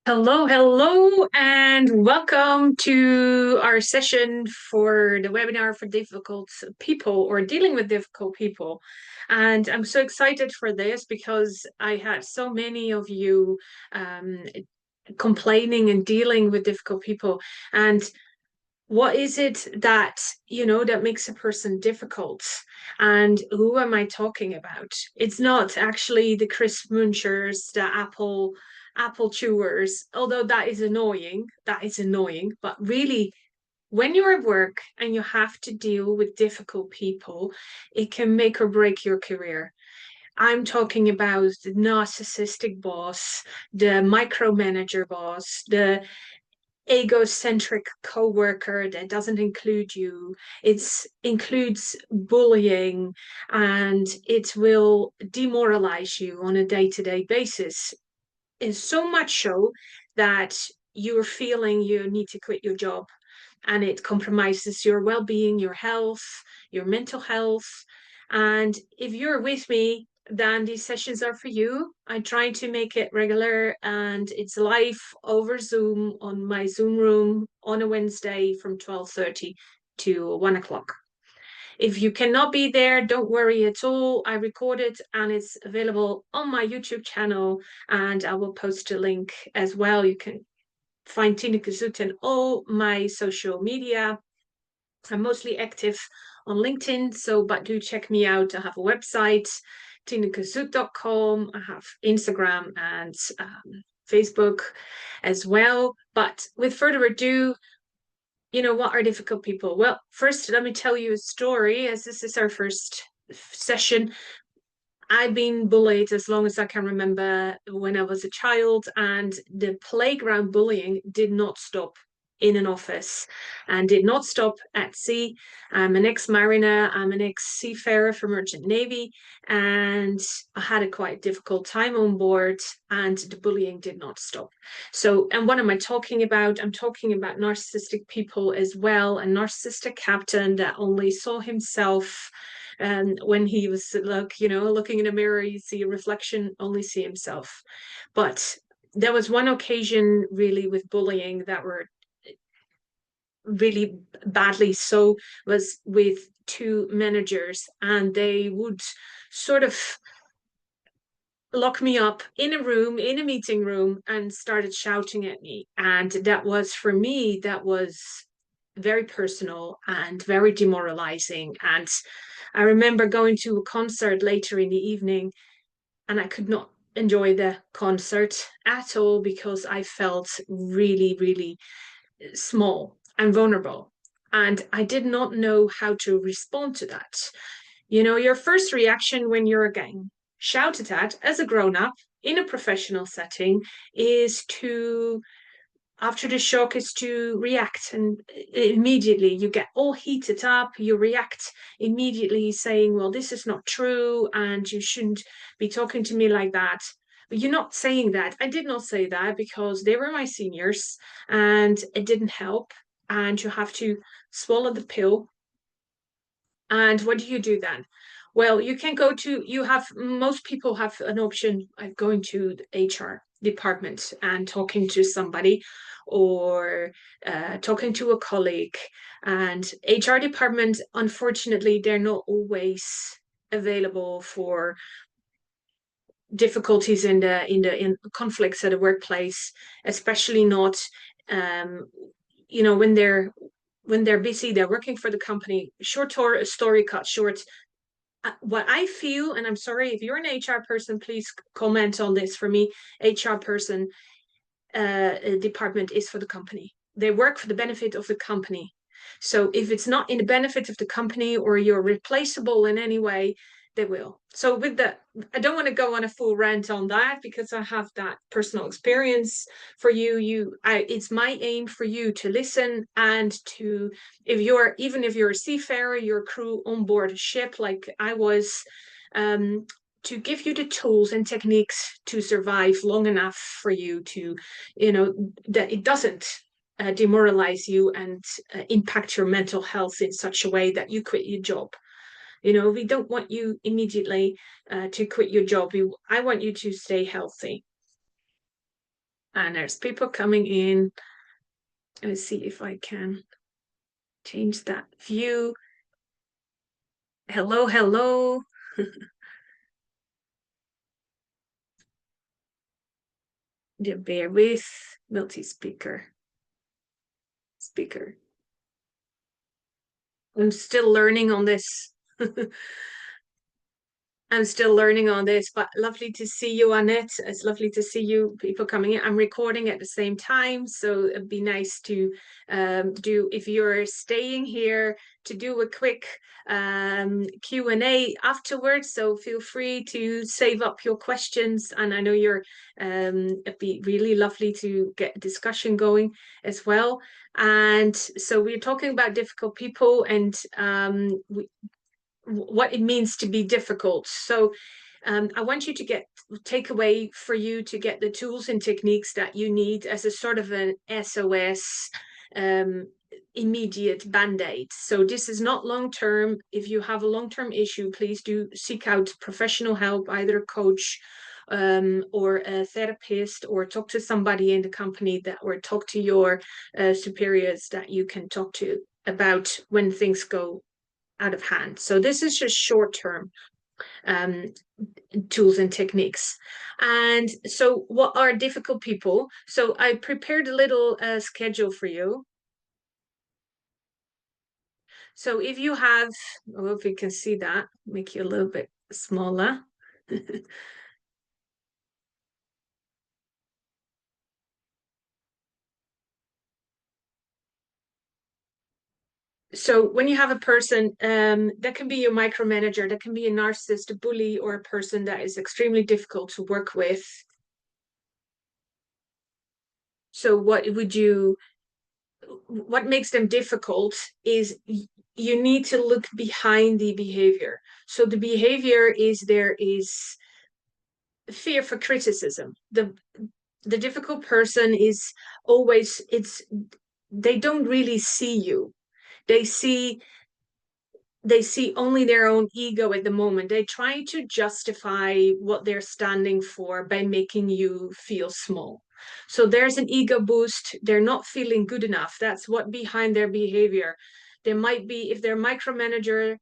Hello, hello, and welcome to our session for the webinar for difficult people or dealing with difficult people. And I'm so excited for this because I had so many of you um, complaining and dealing with difficult people. And what is it that makes a person difficult? And who am I talking about? It's not actually the crisp munchers, the apple chewers, although that is annoying. That is annoying. But really, when you're at work and you have to deal with difficult people, it can make or break your career. I'm talking about the narcissistic boss, the micromanager boss, the egocentric coworker that doesn't include you. It includes bullying, and it will demoralize you on a day-to-day basis. Is so much so that you're feeling you need to quit your job, and it compromises your well-being, your health, your mental health. And if you're with me, then these sessions are for you. I try to make it regular, and it's live over Zoom on my Zoom room on a Wednesday from 12:30 to 1 o'clock. If you cannot be there, don't worry at all. I record it and it's available on my YouTube channel, and I will post a link as well. You can find Tina Kazut on all my social media. I'm mostly active on LinkedIn, but do check me out. I have a website, tinakazut.com. I have Instagram and Facebook as well. But with further ado, what are difficult people? Well, first, let me tell you a story, as this is our first session. I've been bullied as long as I can remember when I was a child, and the playground bullying did not stop in an office and did not stop at sea. I'm an ex-mariner, I'm an ex-seafarer for Merchant Navy, and I had a quite difficult time on board, and the bullying did not stop. So, and what am I talking about? I'm talking about narcissistic people as well, a narcissistic captain that only saw himself. And when he was looking in a mirror, you see a reflection, only see himself. But there was one occasion really with bullying that were really badly so, was with two managers, and they would sort of lock me up in a room, in a meeting room, and started shouting at me. And that was, for me, that was very personal and very demoralizing. And I remember going to a concert later in the evening, and I could not enjoy the concert at all because I felt really, really small and vulnerable. And I did not know how to respond to that. Your first reaction when you're getting shouted at as a grown up in a professional setting is to, after the shock, is to react, and immediately you get all heated up. You react immediately saying, well, this is not true and you shouldn't be talking to me like that. But you're not saying that. I did not say that because they were my seniors and it didn't help, and you have to swallow the pill. And what do you do then? Well, you can go to, you have, most people have an option of going to the HR department and talking to somebody, or talking to a colleague. And HR department, unfortunately, they're not always available for difficulties in conflicts at a workplace, especially not um, when they're busy, they're working for the company. Short story cut short, what I feel, and I'm sorry if you're an HR person, please comment on this for me. HR person department is for the company. They work for the benefit of the company. So if it's not in the benefit of the company or you're replaceable in any way, they will. So with that, I don't want to go on a full rant on that because I have that personal experience for you. It's my aim for you to listen and to, even if you're a seafarer, your crew on board a ship like I was, um, to give you the tools and techniques to survive long enough for you to, that it doesn't demoralize you and impact your mental health in such a way that you quit your job. We don't want you immediately to quit your job. I want you to stay healthy. And there's people coming in. Let me see if I can change that view. Hello, hello. Yeah, bear with multi-speaker speaker. I'm still learning on this. I'm still learning on this, but lovely to see you, Annette. It's lovely to see you, people coming in. I'm recording at the same time, so it'd be nice to do, if you're staying here, to do a quick Q&A afterwards. So feel free to save up your questions. And I know it'd be really lovely to get a discussion going as well. And so we're talking about difficult people, and what it means to be difficult. So I want you to take away for you to get the tools and techniques that you need as a sort of an SOS um, immediate band-aid. So this is not long-term. If you have a long-term issue, please do seek out professional help, either a coach or a therapist, or talk to somebody in the company or talk to your superiors that you can talk to about when things go out of hand. So this is just short-term um, tools and techniques. And so what are difficult people? So I prepared a little schedule for you. So if you have, oh, if you can see that, make you a little bit smaller. So when you have a person that can be a micromanager, that can be a narcissist, a bully, or a person that is extremely difficult to work with. So what makes them difficult is you need to look behind the behavior. So the behavior is there is fear for criticism. The difficult person is always they don't really see you. They see they see only their own ego at the moment. They try to justify what they're standing for by making you feel small. So there's an ego boost. They're not feeling good enough. That's what behind their behavior. There might be, if they're micromanager,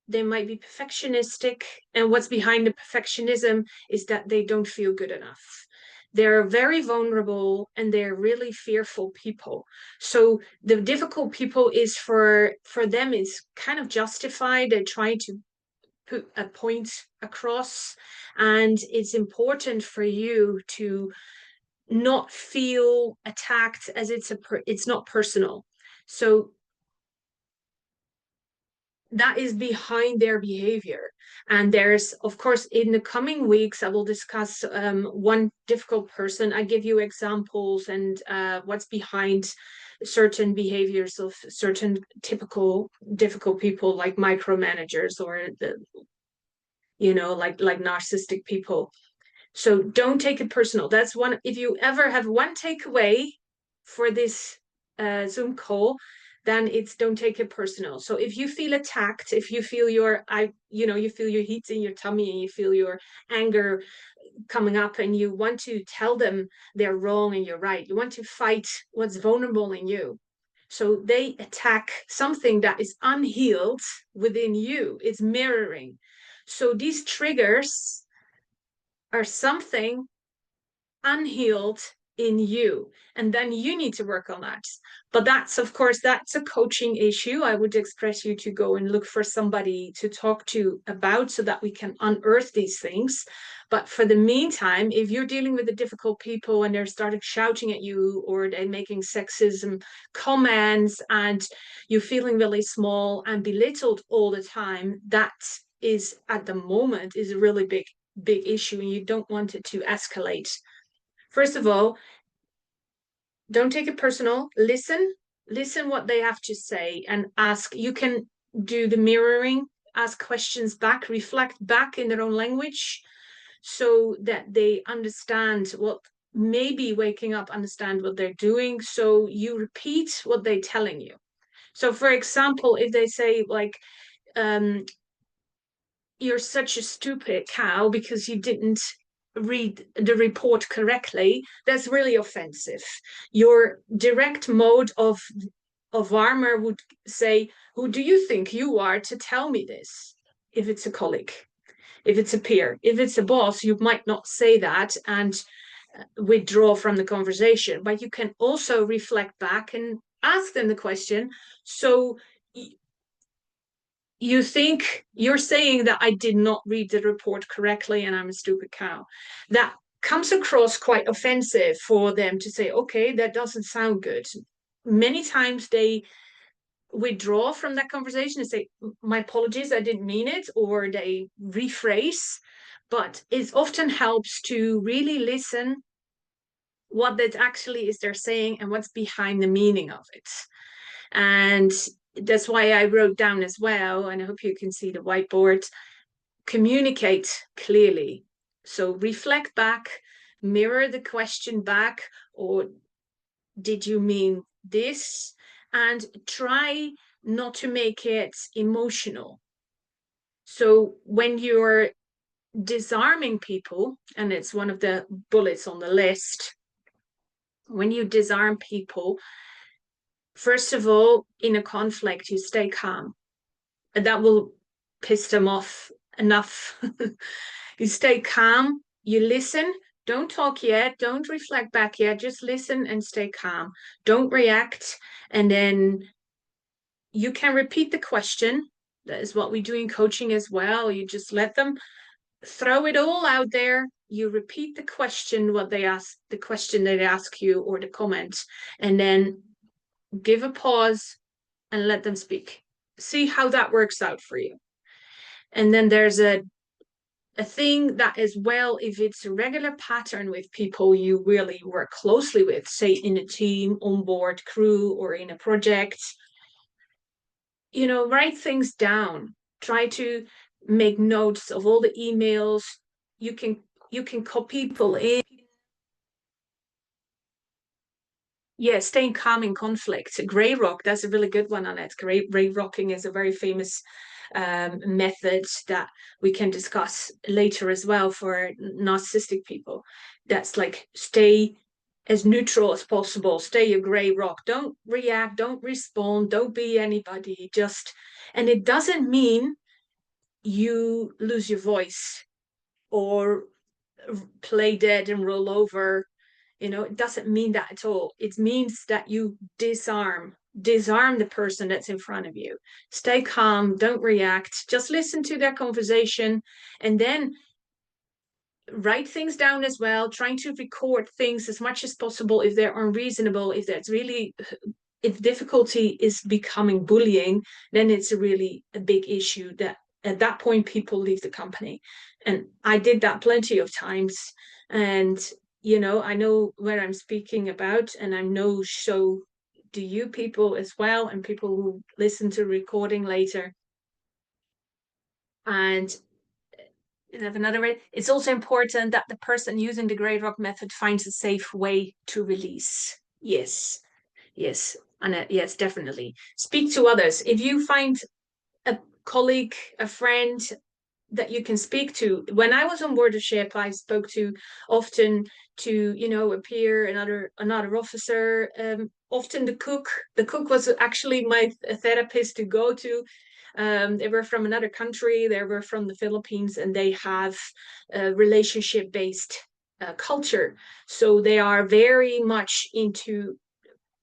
they might be perfectionistic. And what's behind the perfectionism is that they don't feel good enough. They're very vulnerable and they're really fearful people. So the difficult people is for them is kind of justified. They try to put a point across, and it's important for you to not feel attacked as it's not personal. So that is behind their behavior. And there's, of course, in the coming weeks, I will discuss one difficult person. I give you examples and what's behind certain behaviors of certain typical difficult people, like micromanagers or like narcissistic people. So don't take it personal. That's one. If you ever have one takeaway for this Zoom call, then it's don't take it personal. So if you feel attacked, if you feel you feel your heat in your tummy and you feel your anger coming up and you want to tell them they're wrong and you're right, you want to fight what's vulnerable in you. So they attack something that is unhealed within you. It's mirroring. So these triggers are something unhealed in you, and then you need to work on that. But that's, of course, that's a coaching issue. I would express you to go and look for somebody to talk to about, so that we can unearth these things. But for the meantime, if you're dealing with the difficult people and they're starting shouting at you, or they're making sexism comments, and you're feeling really small and belittled all the time, that is at the moment is a really big issue, and you don't want it to escalate. First of all, don't take it personal. Listen what they have to say and ask. You can do the mirroring, ask questions back, reflect back in their own language, so that they understand what, maybe waking up, understand what they're doing. So you repeat what they're telling you. So for example, if they say like, you're such a stupid cow because you didn't read the report correctly, that's really offensive. Your direct mode of armor would say, who do you think you are to tell me this? If it's a colleague, if it's a peer, if it's a boss, you might not say that and withdraw from the conversation, but you can also reflect back and ask them the question. So you think you're saying that I did not read the report correctly and I'm a stupid cow. That comes across quite offensive for them to say, okay, that doesn't sound good. Many times they withdraw from that conversation and say, my apologies, I didn't mean it, or they rephrase. But it often helps to really listen what that actually is they're saying and what's behind the meaning of it. And that's why I wrote down as well, and I hope you can see the whiteboard, communicate clearly. So reflect back, mirror the question back, or did you mean this? And try not to make it emotional. So when you're disarming people, and it's one of the bullets on the list, when you disarm people, first of all, in a conflict, you stay calm. And that will piss them off enough. You stay calm, you listen, don't talk yet, don't reflect back yet, just listen and stay calm. Don't react. And then you can repeat the question. That is what we do in coaching as well. You just let them throw it all out there. You repeat the question, what they ask, the question they ask you, or the comment, and then give a pause and let them speak. See how that works out for you. And then there's a thing that as well, if it's a regular pattern with people you really work closely with, say in a team, on board, crew, or in a project, write things down. Try to make notes of all the emails. You can copy people in. Yeah, staying calm in conflict. Grey rock, that's a really good one on it. Grey rocking is a very famous method that we can discuss later as well for narcissistic people. That's like stay as neutral as possible. Stay a grey rock. Don't react, don't respond, don't be anybody. And it doesn't mean you lose your voice or play dead and roll over. It doesn't mean that at all. It means that you disarm the person that's in front of you. Stay calm, don't react, just listen to their conversation, and then write things down as well, trying to record things as much as possible if they're unreasonable, if difficulty is becoming bullying, then it's really a big issue that at that point people leave the company. And I did that plenty of times. And I know where I'm speaking about, and I know so do you people as well, and people who listen to recording later. And have another way. It's also important that the person using the grey rock method finds a safe way to release. Yes, yes, and yes, definitely. Speak to others. If you find a colleague, a friend that you can speak to. When I was on board a ship, I spoke to often to a peer, another officer. Often the cook. The cook was actually my therapist to go to. They were from another country. They were from the Philippines, and they have a relationship-based culture. So they are very much into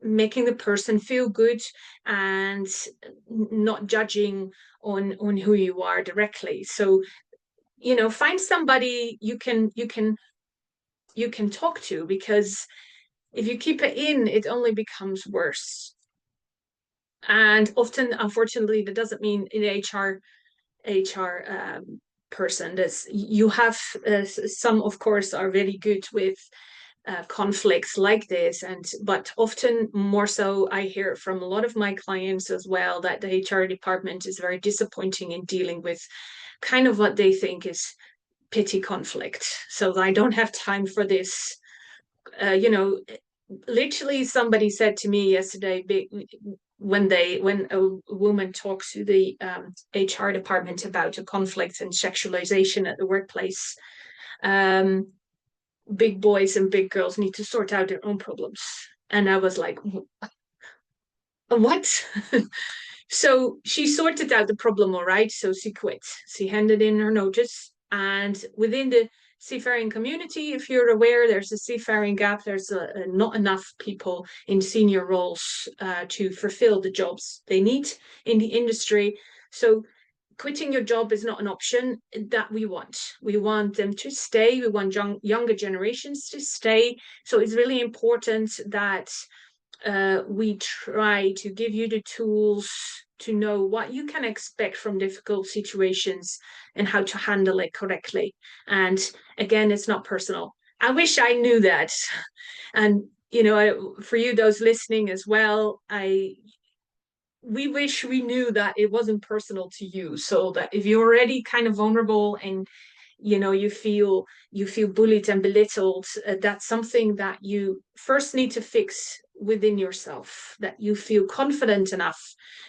making the person feel good and not judging on who you are directly. So find somebody you can talk to, because if you keep it in, it only becomes worse. And often, unfortunately, that doesn't mean in HR person. You have some, of course, are very good with conflicts like this, but often more so I hear from a lot of my clients as well that the HR department is very disappointing in dealing with kind of what they think is petty conflict. So I don't have time for this. Literally somebody said to me yesterday, when a woman talks to the HR department about a conflict and sexualization at the workplace, big boys and big girls need to sort out their own problems. And I was like, what? So she sorted out the problem, all right. So she quit. She handed in her notice. And within the seafaring community, if you're aware, there's a seafaring gap. There's not enough people in senior roles to fulfill the jobs they need in the industry. So quitting your job is not an option that we want. We want them to stay. We want younger generations to stay. So it's really important that we try to give you the tools to know what you can expect from difficult situations and how to handle it correctly. And again, it's not personal. I wish I knew that. And, for you, those listening as well, we wish we knew that it wasn't personal to you, so that if you're already kind of vulnerable and you feel bullied and belittled, that's something that you first need to fix within yourself, that you feel confident enough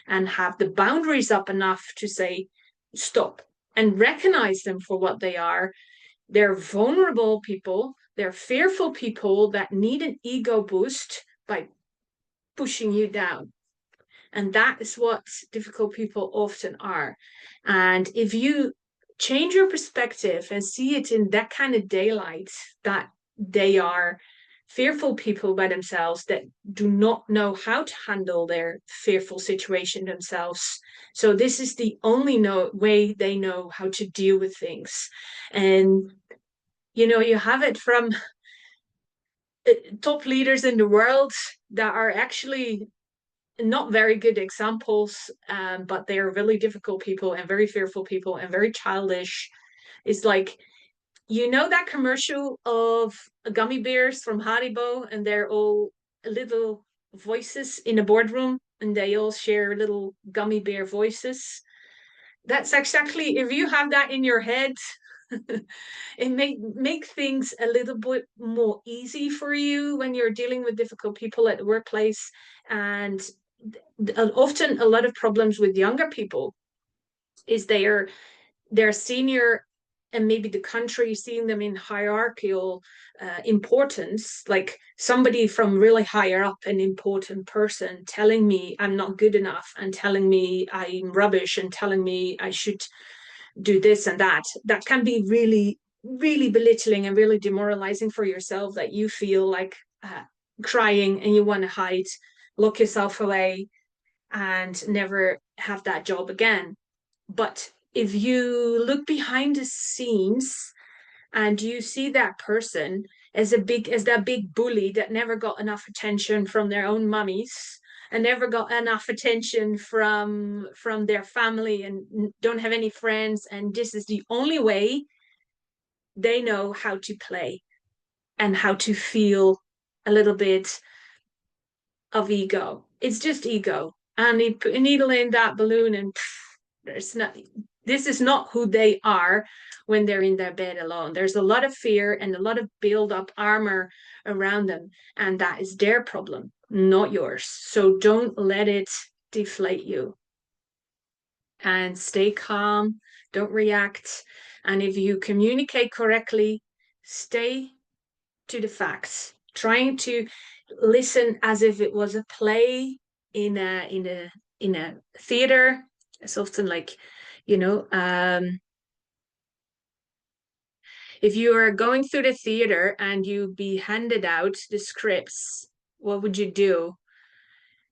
and have the boundaries up enough to say stop and recognize them for what they are. They're vulnerable people, they're fearful people that need an ego boost by pushing you down. And that is what difficult people often are. And if you change your perspective and see it in that kind of daylight, that they are fearful people by themselves that do not know how to handle their fearful situation themselves. So this is the only way they know how to deal with things. And you have it from top leaders in the world that are actually not very good examples, but they are really difficult people and very fearful people and very childish. It's like, that commercial of gummy bears from Haribo, and they're all little voices in a boardroom and they all share little gummy bear voices. That's exactly, if you have that in your head, it make things a little bit more easy for you when you're dealing with difficult people at the workplace. And often a lot of problems with younger people is they're senior, and maybe the country seeing them in hierarchical importance, like somebody from really higher up, an important person telling me I'm not good enough and telling me I'm rubbish and telling me I should do this and that can be really, really belittling and really demoralizing for yourself, that you feel like crying and you want to hide, lock yourself away and never have that job again. But if you look behind the scenes and you see that person as that big bully that never got enough attention from their own mummies and never got enough attention from their family and don't have any friends, and this is the only way they know how to play and how to feel a little bit of ego. It's just ego. And you put a needle in that balloon and there's not, this is not who they are when they're in their bed alone. There's a lot of fear and a lot of build up armor around them. And that is their problem, not yours. So don't let it deflate you, and stay calm. Don't react. And if you communicate correctly, stay to the facts, trying to listen as if it was a play in a theater. It's often like, you know, if you are going through the theater and you be handed out the scripts, what would you do?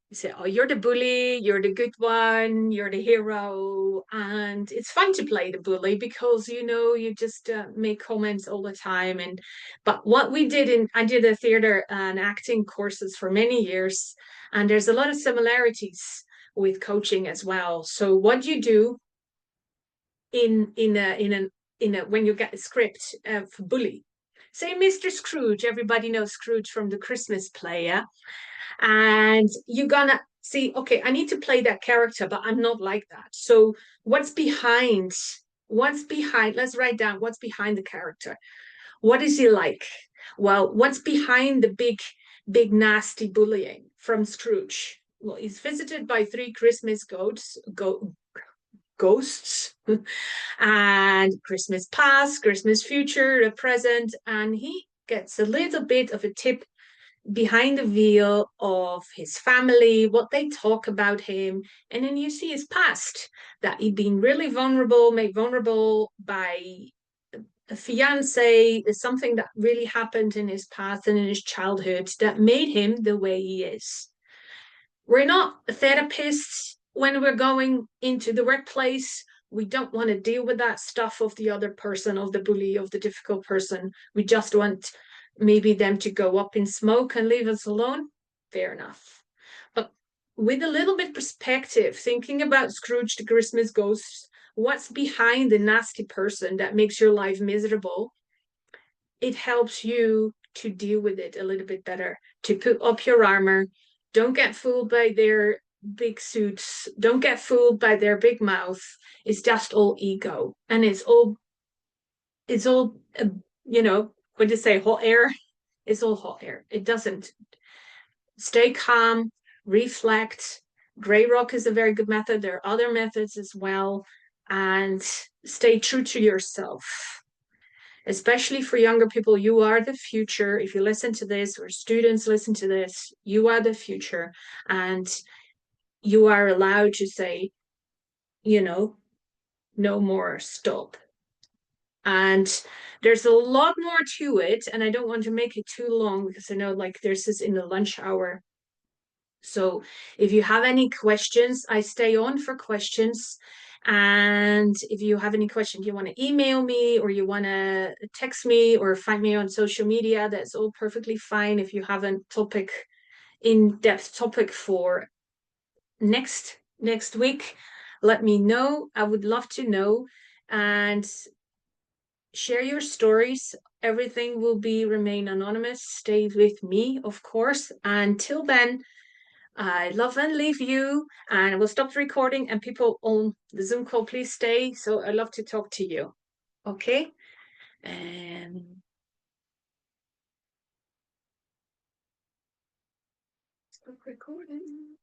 You say, oh, you're the bully, you're the good one, you're the hero. And it's fun to play the bully because, you just make comments all the time. But what we did I did a theater and acting courses for many years, and there's a lot of similarities with coaching as well. So what you do when you get a script for bully, say Mr. Scrooge, everybody knows Scrooge from the Christmas play, yeah? And you're gonna see, okay, I need to play that character, but I'm not like that. So what's behind, let's write down what's behind the character. What is he like? Well, what's behind the big nasty bullying from Scrooge? Well, he's visited by three Christmas ghosts and Christmas past, Christmas future, the present, and he gets a little bit of a tip behind the veil of his family, what they talk about him, and then you see his past, that he'd been really vulnerable, made vulnerable by a fiance, something that really happened in his past and in his childhood that made him the way he is. We're not therapists when we're going into the workplace. We don't want to deal with that stuff of the other person, of the bully, of the difficult person. We just want maybe them to go up in smoke and leave us alone. Fair enough. But with a little bit perspective, thinking about Scrooge the Christmas ghost, what's behind the nasty person that makes your life miserable, it helps you to deal with it a little bit better, to put up your armor. Don't get fooled by their big suits. Don't get fooled by their big mouth. It's just all ego. And it's all, you know, what do you say, hot air? It's all hot air. It doesn't. Stay calm, reflect. Gray rock is a very good method. There are other methods as well. And stay true to yourself, especially for younger people. You are the future. If you listen to this, or students listen to this, you are the future. And you are allowed to say, you know, no more, stop. And there's a lot more to it. And I don't want to make it too long because I know like there's this in the lunch hour. So if you have any questions, I stay on for questions. And if you have any questions, you want to email me or you want to text me or find me on social media, that's all perfectly fine. If you have a topic, in-depth topic for next week, let me know. I would love to know. And share your stories. Everything will be remain anonymous. Stay with me, of course. Until then, I love and leave you, and I will stop the recording. And people on the Zoom call, please stay. So I love to talk to you. Okay. And stop recording.